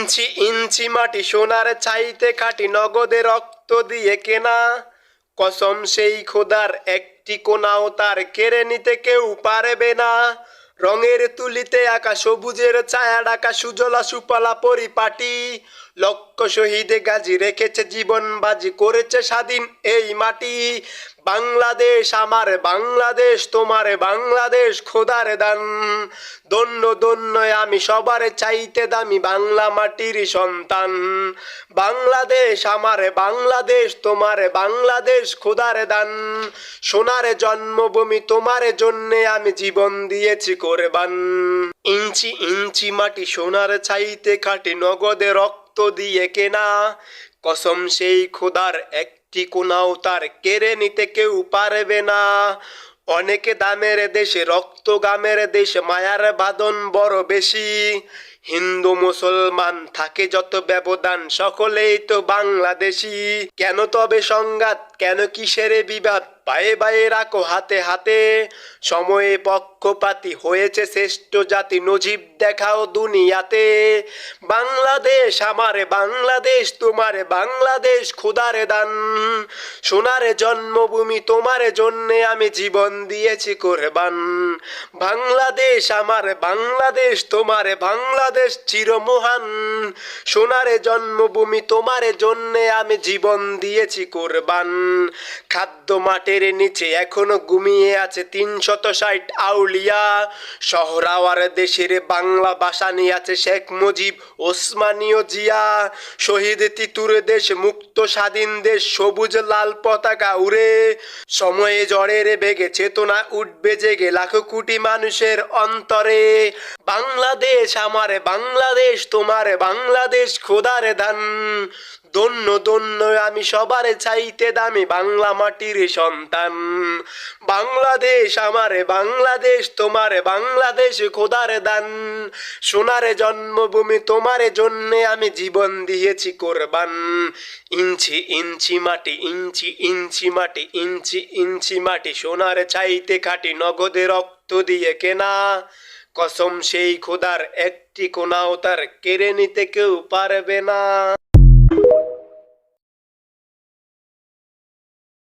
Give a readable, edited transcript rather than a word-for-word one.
ইঞ্চি ইঞ্চি মাটি সোনার চাইতে খাঁটি নগদে রক্ত দিয়ে কেনা, কসম সেই খোদার একটি কোনাও তার কেড়ে নিতে কেউ পারবে না। রঙের তুলিতে আঁকা সবুজের ছায়া ডাকা সুজলা সুফলা পরিপাটি, লক্ষ শহীদে গাজী রেখেছে জীবন বাজি করেছে স্বাধীন এই মাটি। বাংলাদেশ আমার বাংলাদেশ তোমার বাংলাদেশ খোদার দান, দন্য দন্য আমি সবার চাইতে দামি বাংলা মাটির সন্তান। বাংলাদেশ আমার বাংলাদেশ তোমার বাংলাদেশ খোদার দান, সোনার জন্মভূমি তোমার জন্যে আমি জীবন দিয়েছি কোরবান। ইঞ্চি ইঞ্চি মাটি সোনার চাইতে খাঁটি নগদে রক্ত দিয়ে কেনা, কসম সেই খোদার একটি কোনাও তার কেড়ে নিতে কেউ পারবে না। অনেকে দামের দেশে রক্ত গামের দেশে মায়ার বাঁধন বড় বেশি, হিন্দু মুসলমান থাকে যত ব্যবধান সকলেই তো বাংলাদেশি। কেন তবে সংঘাত কেন কিসের বিবাদ, পায়ে পায়ে রাখো হাতে হাতে, সময়ে পক্ষপাতী হয়েছে শ্রেষ্ঠ জাতি নজিব দেখাও দুনিয়াতে। বাংলাদেশ আমার বাংলাদেশ তোমার বাংলাদেশ খোদার দান, সোনার জন্মভূমি তোমার জন্যে আমি জীবন দিয়েছি কোরবান। বাংলাদেশ আমার বাংলাদেশ তোমার বাংলাদেশ চিরমহান, সোনার জন্মভূমি তোমার জন্যে আমি জীবন দিয়েছি কোরবান। খাদ্য মাঠের নিচে এখনো ঘুমিয়ে আছে ৩৬০ আউলিয়া, শহরাওয়ার দেশের বাংলা ভাষা নিয়ে আছে শেখ মুজিব ওসমানীয় জিয়া। শহীদ তিতুর দেশ মুক্ত স্বাধীন দেশ সবুজ লাল পতাকা উড়ে, সময়ে ঝড়ের বেগে চেতনা উঠবে জেগে লাখো কোটি মানুষের অন্তরে। বাংলাদেশ আমার বাংলাদেশ তোমার বাংলাদেশ খোদার দান, দন্য দন্য আমি সবার চাইতে দামি বাংলা মাটির সন্তান। বাংলাদেশ আমার বাংলাদেশ তোমার বাংলাদেশ খোদার দান, সোনার জন্মভূমি তোমার জন্যে আমি জীবন দিয়েছি কোরবান। ইঞ্চি ইঞ্চি মাটি ইঞ্চি ইঞ্চি মাটি ইঞ্চি ইঞ্চি মাটি সোনার চাইতে খাঁটি নগদে রক্ত দিয়ে কেনা, কসম সেই খোদার একটি কোনাও তার কেড়ে নিতে কেউ পারবে না।